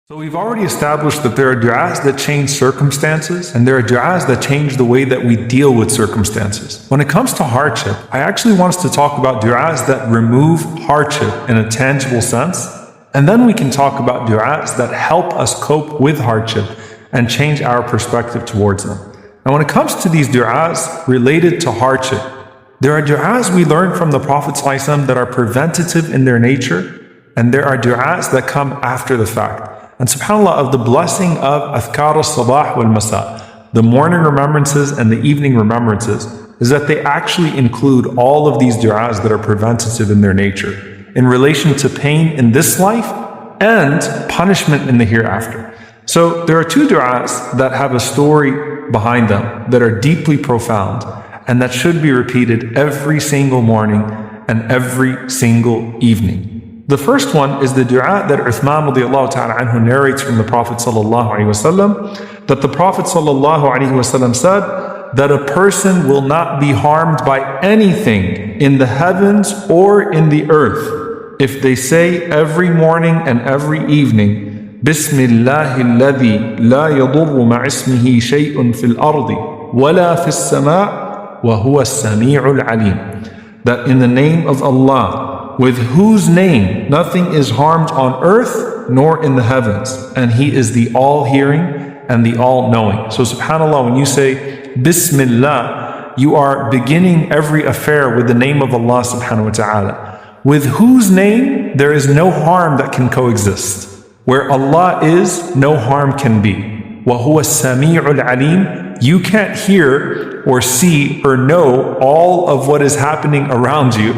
So we've already established that there are du'as that change circumstances and there are du'as that change the way that we deal with circumstances. When it comes to hardship, I actually want us to talk about du'as that remove hardship in a tangible sense, and then we can talk about du'as that help us cope with hardship and change our perspective towards them. Now when it comes to these du'as related to hardship, there are du'as we learn from the Prophet ﷺ that are preventative in their nature, and there are du'as that come after the fact. And subhanAllah, of the blessing of Adhkar al-Sabah wal-Masa, the morning remembrances and the evening remembrances, is that they actually include all of these du'as that are preventative in their nature, in relation to pain in this life and punishment in the hereafter. So there are two du'as that have a story behind them that are deeply profound and that should be repeated every single morning and every single evening. The first one is the dua that Uthman radiallahu ta'ala anhu narrates from the Prophet sallallahu alaihi wasallam, that the Prophet sallallahu alaihi wasallam said that a person will not be harmed by anything in the heavens or in the earth if they say every morning and every evening, Bismillahi alladhi la yadurru ma'ismihi shay'un fil ardi wala fis sama' wa huwa as-sami'ul alim. That in the name of Allah, with whose name nothing is harmed on earth nor in the heavens, and He is the all-hearing and the all-knowing. So subhanAllah, when you say Bismillah, you are beginning every affair with the name of Allah subhanahu wa ta'ala, with whose name there is no harm that can coexist. Where Allah is, no harm can be. وَهُوَ السَّمِيعُ الْعَلِيمُ. You can't hear or see or know all of what is happening around you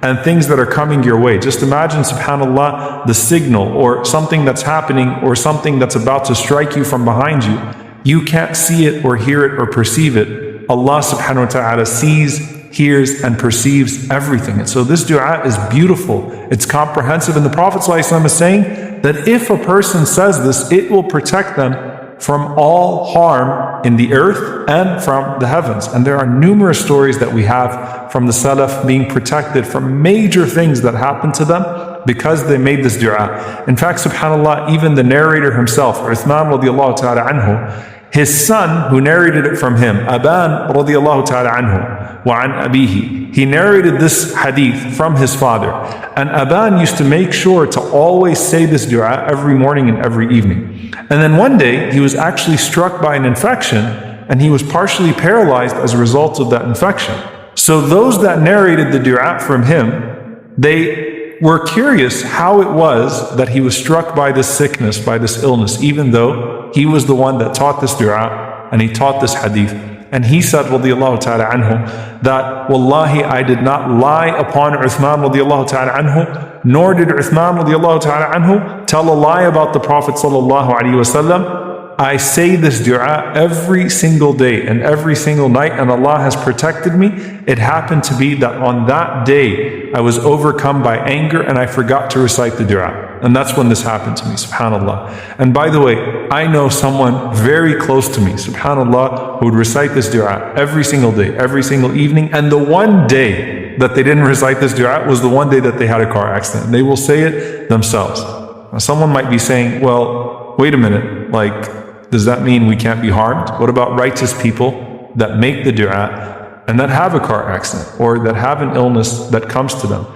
and things that are coming your way. Just imagine, subhanAllah, the signal or something that's happening or something that's about to strike you from behind you. You can't see it or hear it or perceive it. Allah subhanahu wa ta'ala sees, hears, and perceives everything. And so this dua is beautiful. It's comprehensive. And the Prophet ﷺ is saying that if a person says this, it will protect them from all harm in the earth and from the heavens. And there are numerous stories that we have from the Salaf being protected from major things that happened to them because they made this dua. In fact, subhanAllah, even the narrator himself, Uthman radiallahu ta'ala anhu, his son who narrated it from him, Aban radiallahu ta'ala anhu, wa an abihi, he narrated this hadith from his father. And Aban used to make sure to always say this dua every morning and every evening. And then one day, he was actually struck by an infection, and he was partially paralyzed as a result of that infection. So those that narrated the dua from him, they were curious how it was that he was struck by this sickness, by this illness, even though he was the one that taught this dua, and he taught this hadith. And he said, radiyallahu ta'ala anhu, that, Wallahi, I did not lie upon Uthman radiyallahu ta'ala anhu, nor did Uthman radiyallahu ta'ala anhu tell a lie about the Prophet sallallahu alaihi wasallam. I say this dua every single day and every single night, and Allah has protected me. It happened to be that on that day, I was overcome by anger and I forgot to recite the dua. And that's when this happened to me, subhanAllah. And by the way, I know someone very close to me, subhanAllah, who would recite this dua every single day, every single evening. And the one day that they didn't recite this dua was the one day that they had a car accident. They will say it themselves. Now, someone might be saying, well, wait a minute, like, does that mean we can't be harmed? What about righteous people that make the dua and that have a car accident or that have an illness that comes to them?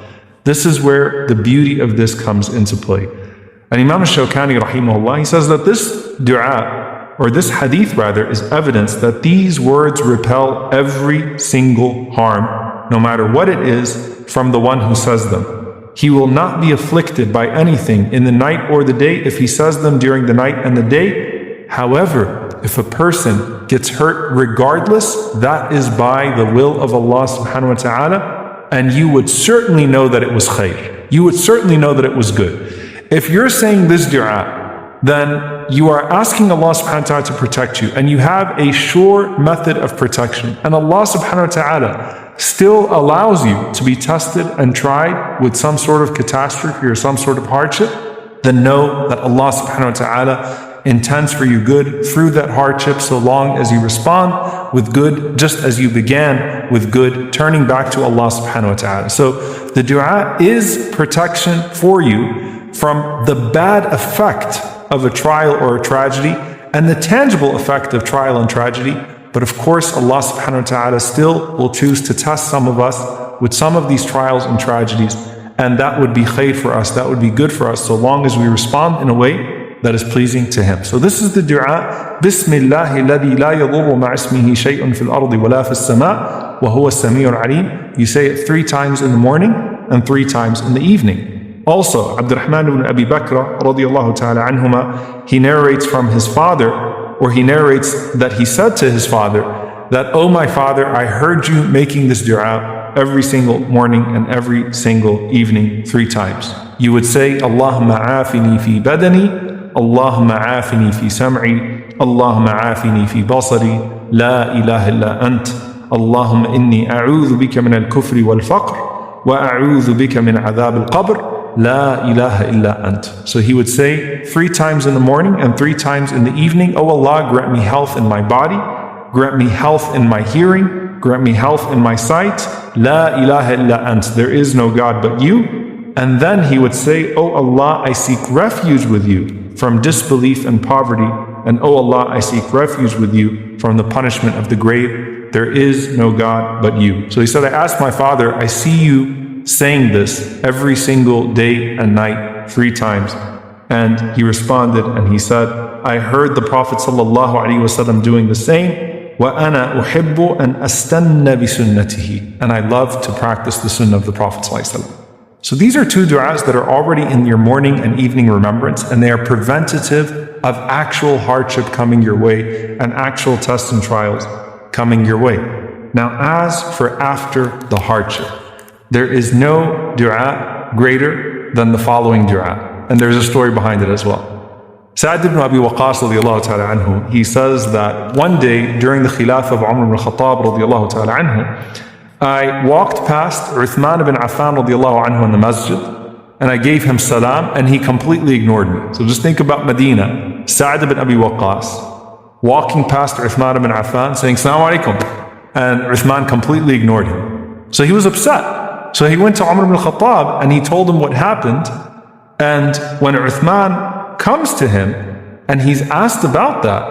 This is where the beauty of this comes into play. And Imam al-Shawkani rahimahullah, he says that this dua, or this hadith rather, is evidence that these words repel every single harm, no matter what it is, from the one who says them. He will not be afflicted by anything in the night or the day if he says them during the night and the day. However, if a person gets hurt regardless, that is by the will of Allah subhanahu wa ta'ala, and you would certainly know that it was khair. You would certainly know that it was good. If you're saying this dua, then you are asking Allah subhanahu wa ta'ala to protect you, and you have a sure method of protection. And Allah subhanahu wa ta'ala still allows you to be tested and tried with some sort of catastrophe or some sort of hardship, then know that Allah subhanahu wa ta'ala intends for you good through that hardship, so long as you respond with good, just as you began with good, turning back to Allah subhanahu wa ta'ala. So the dua is protection for you from the bad effect of a trial or a tragedy and the tangible effect of trial and tragedy. But of course, Allah subhanahu wa ta'ala still will choose to test some of us with some of these trials and tragedies. And that would be khair for us, that would be good for us, so long as we respond in a way that is pleasing to Him. So this is the dua, Bismillahi alladhi la yadurru ma'a ismihi shay'un fil ardi wa la fis sama' wa huwa as-sami'ul alim. You say it 3 times in the morning and 3 times in the evening. Also, Abdurrahman ibn Abi Bakr radiyallahu ta'ala anhuma, he narrates from his father, or he narrates that he said to his father, that, "Oh my father, I heard you making this dua every single morning and every single evening 3 times. You would say, Allahumma afini fi badani, Allahumma afini fi sam'i, Allahumma afini fi basari, la ilaha illa ant, Allahumma inni a'udhu bika min al-kufri wal-faqr, wa a'udhu bika min adhab al-qabr, la ilaha illa ant." So he would say 3 times in the morning and 3 times in the evening, "Oh Allah, grant me health in my body, grant me health in my hearing, grant me health in my sight, la ilaha illa ant, there is no God but you." And then he would say, "Oh Allah, I seek refuge with you from disbelief and poverty, and oh Allah, I seek refuge with you from the punishment of the grave. There is no God but you." So he said, "I asked my father, I see you saying this every single day and night 3 times." And he responded and he said, "I heard the Prophet ﷺ doing the same. وَأَنَا أُحِبُّ أَنْ أَسْتَنَّ بِسُنَّتِهِ." And I love to practice the sunnah of the Prophet ﷺ. So these are 2 du'as that are already in your morning and evening remembrance, and they are preventative of actual hardship coming your way and actual tests and trials coming your way. Now, as for after the hardship, there is no du'a greater than the following du'a. And there's a story behind it as well. Sa'd ibn Abi Waqqas radiyallahu ta'ala anhu, he says that one day during the khilaf of Umar ibn Khattab radiyallahu ta'ala anhu, I walked past Uthman ibn Affan radiyallahu anhu in the masjid, and I gave him salam, and he completely ignored me. So just think about Medina, Sa'd ibn Abi Waqqas, walking past Uthman ibn Affan, saying, "Assalamu alaikum," and Uthman completely ignored him. So he was upset. So he went to Umar ibn Khattab, and he told him what happened, and when Uthman comes to him and he's asked about that,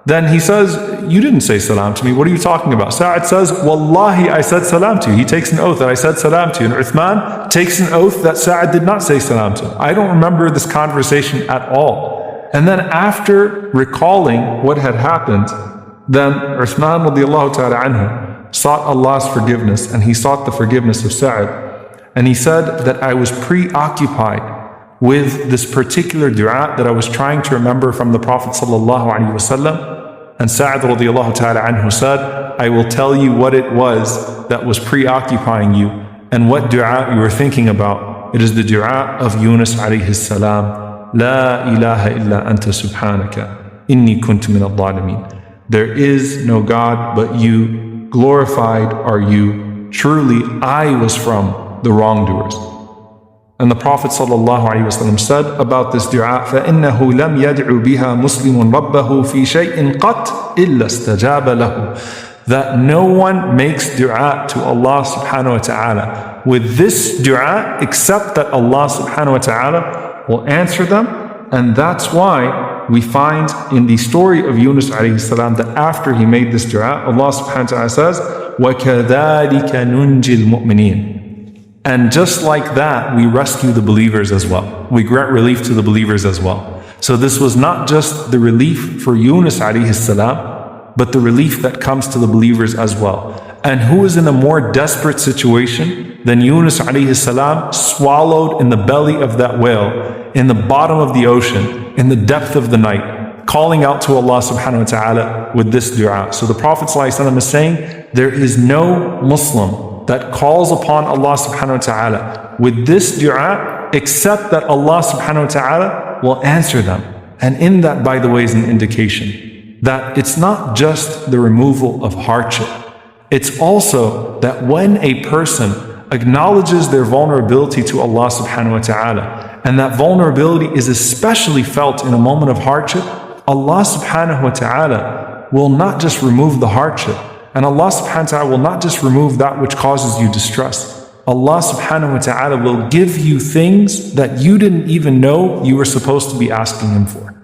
then he says, "You didn't say salam to me. What are you talking about?" Sa'ad says, "Wallahi, I said salam to you." He takes an oath that I said salam to you. And Uthman takes an oath that Sa'ad did not say salam to him. I don't remember this conversation at all. And then after recalling what had happened, then Uthman radiallahu ta'ala anhu sought Allah's forgiveness, and he sought the forgiveness of Sa'ad. And he said that I was preoccupied with this particular dua that I was trying to remember from the Prophet sallallahu alaihi wasallam. And Sa'ad radiallahu ta'ala anhu said, "I will tell you what it was that was preoccupying you and what dua you were thinking about. It is the dua of Yunus alayhi salam. La ilaha illa anta subhanaka, inni kuntu min al-zalimin. There is no God but you. Glorified are you. Truly I was from the wrongdoers." And the Prophet ﷺ said about this dua, فَإِنَّهُ لَمْ يَدْعُ بِهَا مُسْلِمٌ رَبَّهُ فِي شَيْءٍ قَطْ إِلَّا اسْتَجَابَ لَهُ. That no one makes dua to Allah subhanahu wa ta'ala with this dua except that Allah subhanahu wa ta'ala will answer them. And that's why we find in the story of Yunus alayhi salam that after he made this dua, Allah subhanahu wa ta'ala says, وَكَذَلِكَ نُنْجِ الْمُؤْمِنِينَ. And just like that, we rescue the believers as well. We grant relief to the believers as well. So this was not just the relief for Yunus alayhi salam, but the relief that comes to the believers as well. And who is in a more desperate situation than Yunus alayhi salam, swallowed in the belly of that whale, in the bottom of the ocean, in the depth of the night, calling out to Allah subhanahu wa ta'ala with this dua. So the Prophet ﷺ is saying, there is no Muslim that calls upon Allah subhanahu wa ta'ala with this dua except that Allah subhanahu wa ta'ala will answer them. And in that, by the way, is an indication that it's not just the removal of hardship. It's also that when a person acknowledges their vulnerability to Allah subhanahu wa ta'ala, and that vulnerability is especially felt in a moment of hardship, Allah subhanahu wa ta'ala will not just remove the hardship, and Allah subhanahu wa ta'ala will not just remove that which causes you distress. Allah subhanahu wa ta'ala will give you things that you didn't even know you were supposed to be asking Him for.